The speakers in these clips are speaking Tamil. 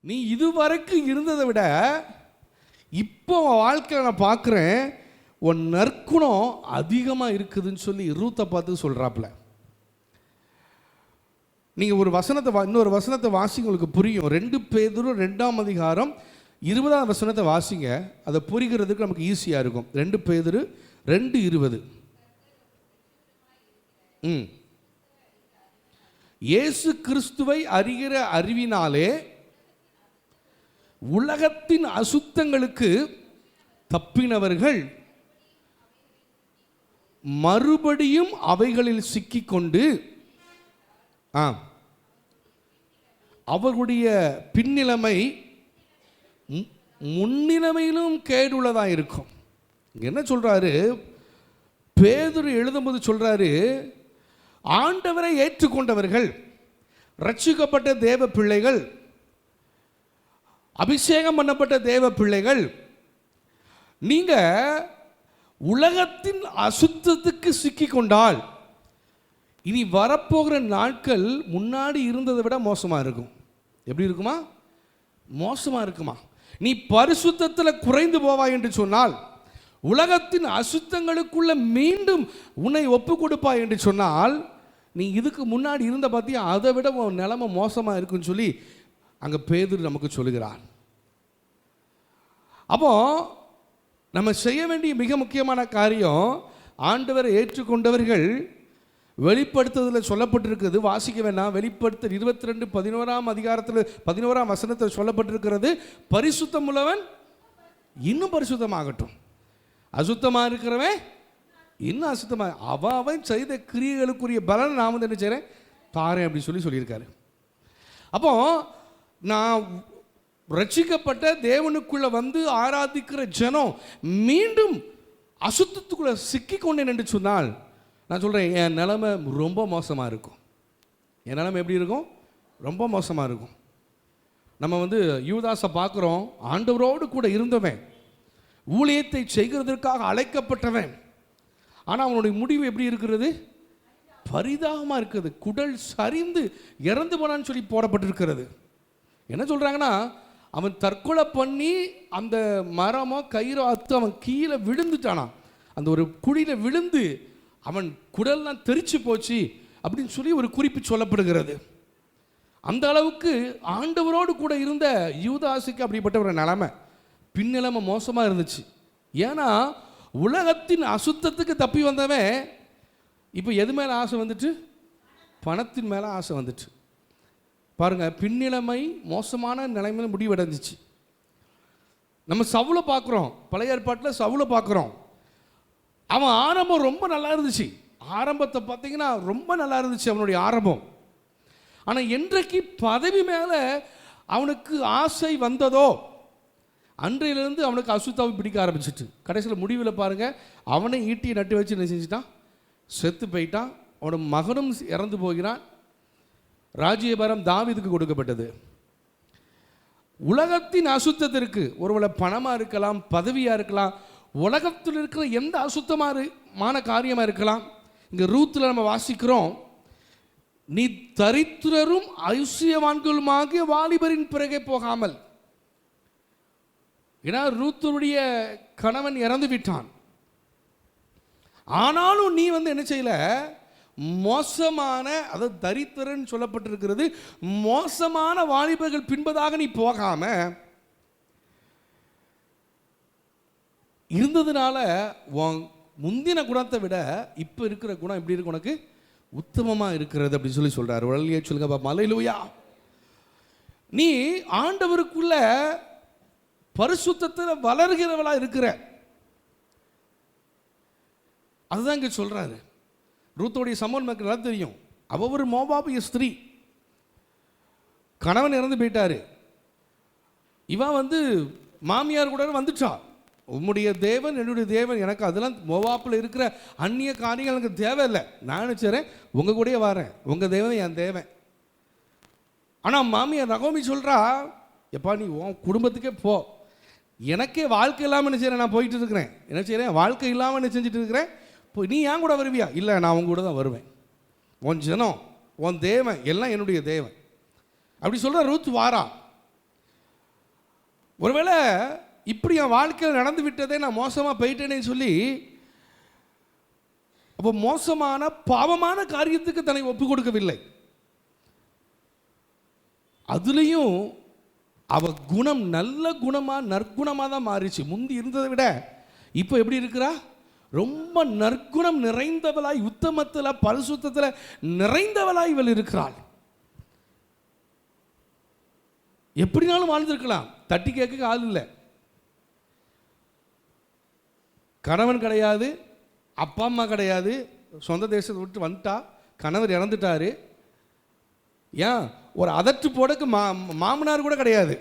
நீ இதுவரைக்கும் இருந்ததை விட இப்போ வாழ்க்கையில் நான் பார்க்குறேன் உன் நற்குணம் அதிகமாக இருக்குதுன்னு சொல்லி ரூத்தை பார்த்து சொல்கிறாப்புல. நீங்கள் ஒரு வசனத்தை இன்னொரு வசனத்தை வாசிங்க, உங்களுக்கு புரியும். 2 பேதுரு 2ஆம் அதிகாரம் 20ஆம் வசனத்தை வாசிங்க, அதை புரிகிறதுக்கு நமக்கு ஈஸியாக இருக்கும். 2 பேதுரு 2:20. இயேசு கிறிஸ்துவை அறிகிற அறிவினாலே உலகத்தின் அசுத்தங்களுக்கு தப்பினவர்கள் மறுபடியும் அவைகளில் சிக்கிக்கொண்டு அவர்களுடைய பின்னிலைமை முன்னிலைமையிலும் கேடுள்ளதாக இருக்கும். என்ன சொல்றாரு பேதுரு எழுதும்போது? சொல்றாரு, ஆண்டவரை ஏற்றுக்கொண்டவர்கள், ரட்சிக்கப்பட்ட தேவ பிள்ளைகள், அபிஷேகம் பண்ணப்பட்ட தேவ பிள்ளைகள், நீங்க உலகத்தின் அசுத்தத்துக்கு சிக்கிக்கொண்டால் இனி வரப்போகிற நாட்கள் முன்னாடி இருந்ததை விட மோசமாக இருக்கும். எப்படி இருக்குமா? மோசமாக இருக்குமா? நீ பரிசுத்தத்தில் குறைந்து போவாய் என்று சொன்னால், உலகத்தின் அசுத்தங்களுக்குள்ள மீண்டும் உன்னை ஒப்பு கொடுப்பாய் என்று சொன்னால், நீ இதுக்கு முன்னாடி இருந்த பார்த்தியா அதை விட உன் நிலைமை மோசமாக இருக்குன்னு சொல்லி அங்கே பேதுரு நமக்கு சொல்லுகிறார். அப்போ நம்ம செய்ய வேண்டிய மிக முக்கியமான காரியம், ஆண்டவரை ஏற்றுக்கொண்டவர்கள் வெளிப்படுத்துதலில் சொல்லப்பட்டிருக்கிறது. வாசிக்க வேண்டாம். வெளிப்படுத்தல் 22:11ஆம் அதிகாரத்தில் 11ஆம் வசனத்தில் சொல்லப்பட்டிருக்கிறது, பரிசுத்தம் உள்ளவன் இன்னும் பரிசுத்தமாகட்டும், அசுத்தமாக இருக்கிறவன் இன்னும் அசுத்தமாக, அவன் செய்த கிரியைகளுக்குரிய பலன் நான் வந்து என்ன செய்கிறேன் தாரேன் அப்படி சொல்லியிருக்காரு. அப்போ நான் ரட்சிக்கப்பட்ட தேவனுக்குள்ள வந்து ஆராதிக்கிற ஜனம் மீண்டும் அசுத்தத்துக்குள்ள சிக்கிக்கொண்டேன் என்று சொன்னால், நான் சொல்கிறேன் என் நிலைமை ரொம்ப மோசமாக இருக்கும். என் நிலைமை எப்படி இருக்கும்? ரொம்ப மோசமாக இருக்கும். நம்ம வந்து யூதாஸை பார்க்குறோம், ஆண்டவரோடு கூட இருந்தவன், ஊழியத்தை செய்கிறதற்காக அழைக்கப்பட்டவன். ஆனால் அவனுடைய முடிவு எப்படி இருக்கிறது? பரிதாபமாக இருக்குது. குடல் சரிந்து இறந்து போனான்னு சொல்லி போடப்பட்டிருக்கிறது. என்ன சொல்கிறாங்கன்னா, அவன் தற்கொலை பண்ணி அந்த மரமோ கயிறோ அத்து அவன் கீழே விழுந்துட்டானா, அந்த ஒரு குழியில் விழுந்து அவன் குடல்லாம் தெரிச்சு போச்சு அப்படின்னு சொல்லி ஒரு குறிப்பு சொல்லப்படுகிறது. அந்த அளவுக்கு ஆண்டவரோடு கூட இருந்த யூதாசுக்கு அப்படிப்பட்ட ஒரு நிலைமை, பின்னிலைமை மோசமாக இருந்துச்சு. ஏன்னா உலகத்தின் அசுத்தத்துக்கு தப்பி வந்தவன் இப்போ எது மேலே ஆசை வந்துட்டு? பணத்தின் மேலே ஆசை வந்துட்டு. பாருங்க, பின்னிலைமை மோசமான நிலைமையில் முடிவடைஞ்சிச்சு. நம்ம சவுலை பார்க்குறோம், பழைய ஏற்பாட்டில் சவுலை பார்க்குறோம். அவன் ஆரம்பம் ரொம்ப நல்லா இருந்துச்சு. ஆரம்பத்தை பார்த்தீங்கன்னா ரொம்ப நல்லா இருந்துச்சு அவனுடைய ஆரம்பம். ஆனால் என்றைக்கு பதவி மேலே அவனுக்கு ஆசை வந்ததோ அன்றையிலிருந்து அவனுக்கு அசுத்தாவை பிடிக்க ஆரம்பிச்சிட்டு, கடைசியில் முடிவில் பாருங்கள், அவனை ஈட்டியை நட்டு வச்சு என்ன செஞ்சுட்டான்? செத்து போயிட்டான். அவனோட மகனும் இறந்து போகிறான். ராஜ்யபாரம் தாவீதுக்கு கொடுக்கப்பட்டது. உலகத்தின் அசுத்தத்திற்கு, ஒருவேளை பணமாக இருக்கலாம், பதவியாக இருக்கலாம், உலகத்தில் இருக்கிற எந்த அசுத்தமான காரியமாக இருக்கலாம். இங்கே ரூத்தில் நம்ம வாசிக்கிறோம், நீ தரித்திரரும் ஐசியவான்களுமாகிய வாலிபரின் பிறகே போகாமல். ஏன்னா ரூத்துடைய கணவன் இறந்து விட்டான். ஆனாலும் நீ வந்து என்ன செய்யல? மோசமான, அதாவது தரித்திரன் சொல்லப்பட்டிருக்கிறது, மோசமான வாலிபர்கள் பின்பதாக நீ போகாம இருந்ததுனால உன் முந்தின குணத்தை விட இப்போ இருக்கிற குணம் எப்படி இருக்கு? உனக்கு உத்தமமாக இருக்கிறது அப்படின்னு சொல்லி சொல்றாரு. உடலையே சொல்லுங்க பாப்பா, அல்லேலூயா. நீ ஆண்டவருக்குள்ள பரிசுத்தத்தில் வளர்கிறவளா இருக்கிற, அதுதான் இங்கே சொல்றாரு. ரூத்தோடைய சம்பவம் நமக்கு நல்லா தெரியும். அவ ஒரு மோவாபிய ஸ்திரீ, கணவன் இறந்து போயிட்டாரு. இவன் வந்து மாமியார் கூட வந்துச்சா, உம்முடைய தேவன் என்னுடைய தேவன், எனக்கு அதெல்லாம் மோவாப்பில் இருக்கிற அந்நிய காரியங்கள் எனக்கு தேவையில்லை, நான் நினச்சேன் உங்கள் கூடயே வரேன், உங்கள் தேவன் என் தேவன். ஆனால் மாமியார் நகோமி சொல்கிறா, எப்பா நீ உன் குடும்பத்துக்கே போ, எனக்கே வாழ்க்கை இல்லாமல் என்ன செய்கிறேன், நான் போயிட்டு இருக்கிறேன், என்ன செய்கிறேன், வாழ்க்கை இல்லாமல் என்ன செஞ்சுட்டு இருக்கிறேன், இப்போ நீ ஏன் கூட வருவியா? இல்லை, நான் உங்க கூட தான் வருவேன், உன் ஜனம் உன் தேவன் எல்லாம் என்னுடைய தேவன் அப்படி சொல்கிற ரூத் வாரா. ஒருவேளை இப்படி என் வாழ்க்கையில் நடந்து விட்டதே, நான் மோசமாக போயிட்டேனே சொல்லி அப்போ மோசமான பாவமான காரியத்துக்கு தன்னை ஒப்பு கொடுக்கவில்லை. அதுலேயும் அவ குணம் நல்ல குணமாக நற்குணமாக தான் மாறிச்சு. முந்தி இருந்ததை விட இப்போ எப்படி இருக்கிறா? ரொம்ப நற்குணம் நிறைந்தவளாய், உத்தமத்தில் பரிசுத்தத்தில் நிறைந்தவளாய் இவள் இருக்கிறாள். எப்படினாலும் வாழ்ந்திருக்கலாம். தட்டி கேட்க ஆள் இல்லை, கணவன் கிடையாது, அப்பா அம்மா கிடையாது, சொந்த தேசத்தை விட்டு வந்துட்டா, கணவர் இறந்துட்டாரு. ஏன் ஒரு அதற்று போடக்கு மாமனார் கூட கிடையாது.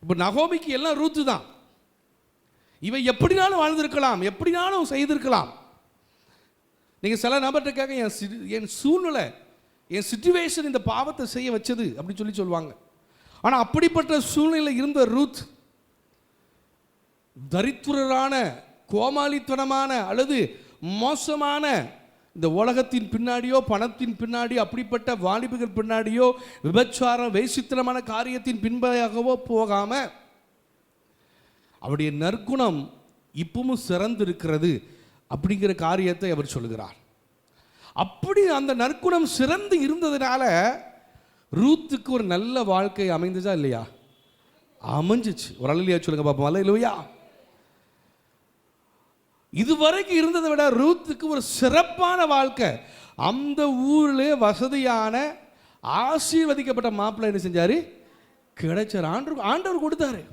இப்போ நகோமிக்கு எல்லாம் ரூத்து தான். இவை எப்படினாலும் வாழ்ந்திருக்கலாம், எப்படினாலும் செய்திருக்கலாம். நீங்கள் சில நபர்கிட்ட கேட்க, என் சூழ்நிலை, என் சிச்சுவேஷன் இந்த பாவத்தை செய்ய வச்சது அப்படின்னு சொல்லுவாங்க. ஆனால் அப்படிப்பட்ட சூழ்நிலை இருந்த ரூத் தரித்திரரான, கோமாளித்தனமான அல்லது மோசமான இந்த உலகத்தின் பின்னாடியோ பணத்தின் பின்னாடியோ அப்படிப்பட்ட வாலிபர்கள் பின்னாடியோ விபச்சாரம் வேசித்தனமான காரியத்தின் பின்பையாகவோ போகாம அவருடைய நற்குணம் இப்பவும் சிறந்திருக்கிறது அப்படிங்கிற காரியத்தை அவர் சொல்கிறார். அப்படி அந்த நற்குணம் சிறந்து இருந்ததுனால ரூத்துக்கு ஒரு நல்ல வாழ்க்கை அமைந்துச்சா இல்லையா? அமைஞ்சிச்சு. ஒரு அல்லையா சொல்லுங்க பாப்போம். அல்லேலூயா. இதுவரைக்கும் இருந்ததை விட ரூத்துக்கு ஒரு சிறப்பான வாழ்க்கை. அந்த ஊரில் வசதியான ஆசீர்வதிக்கப்பட்ட மாப்பிள்ளை என்ன செஞ்சாரு? கிடைச்சார். ஆண்டவர் கொடுத்தாரு.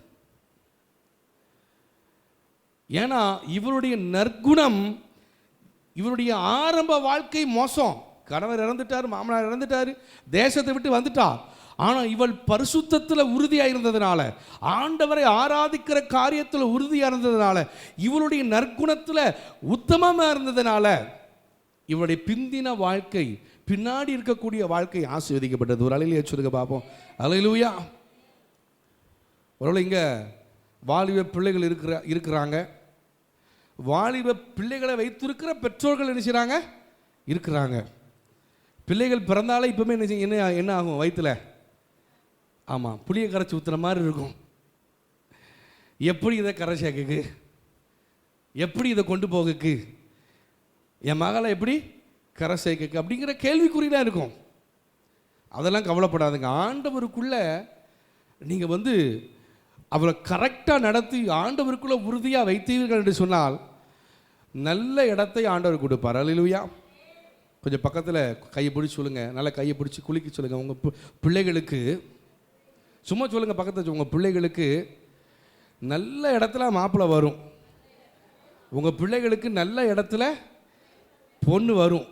ஏன்னா இவருடைய நற்குணம், இவருடைய ஆரம்ப வாழ்க்கை மோசம். கணவர் இறந்துட்டார், மாமனார் இறந்துட்டார், தேசத்தை விட்டு வந்துட்டா. ஆனால் இவள் பரிசுத்தத்தில் உறுதியாக இருந்ததுனால, ஆண்டவரை ஆராதிக்கிற காரியத்தில் உறுதியாக இருந்ததுனால, இவளுடைய நற்குணத்தில் உத்தமமாக இருந்ததுனால இவளுடைய பிந்தின வாழ்க்கை, பின்னாடி இருக்கக்கூடிய வாழ்க்கை ஆசீர்வதிக்கப்பட்டது. ஒரு அலையிலேயே சொல்லுங்க பார்ப்போம். அல்லேலூயா. ஒருவேளை இங்கே வாலிப பிள்ளைகள் இருக்கிறாங்க. வாலிப பிள்ளைகளை வைத்திருக்கிற பெற்றோர்கள் என்ன செய்கிறாங்க? இருக்கிறாங்க. பிள்ளைகள் பிறந்தாலே இப்போமே என்ன ஆகும்? வயிற்றுல ஆமாம் புளியை கரைச்சி ஊற்றுற மாதிரி இருக்கும். எப்படி இதை கரை சேர்க்கு, எப்படி இதை கொண்டு போகுக்கு, என் மகளை எப்படி கரை சேர்க்கு அப்படிங்கிற கேள்விக்குறிதான் இருக்கும். அதெல்லாம் கவலைப்படாதுங்க. ஆண்டவருக்குள்ள நீங்கள் அவரை கரெக்டாக நடத்தி ஆண்டவருக்குள்ளே உறுதியாக வைத்தீர்கள் என்று சொன்னால் நல்ல இடத்தை ஆண்டவர் கொடுப்பார். அல்லேலூயா. கொஞ்சம் பக்கத்தில் கையை பிடிச்சி சொல்லுங்கள், நல்லா கையை பிடிச்சி குலுக்கி சொல்லுங்கள். உங்கள் பிள்ளைகளுக்கு சும்மா சொல்லுங்கள், பக்கத்தில் உங்கள் பிள்ளைகளுக்கு நல்ல இடத்துல மாப்பிள்ளை வரும், உங்கள் பிள்ளைகளுக்கு நல்ல இடத்துல பொண்ணு வரும்.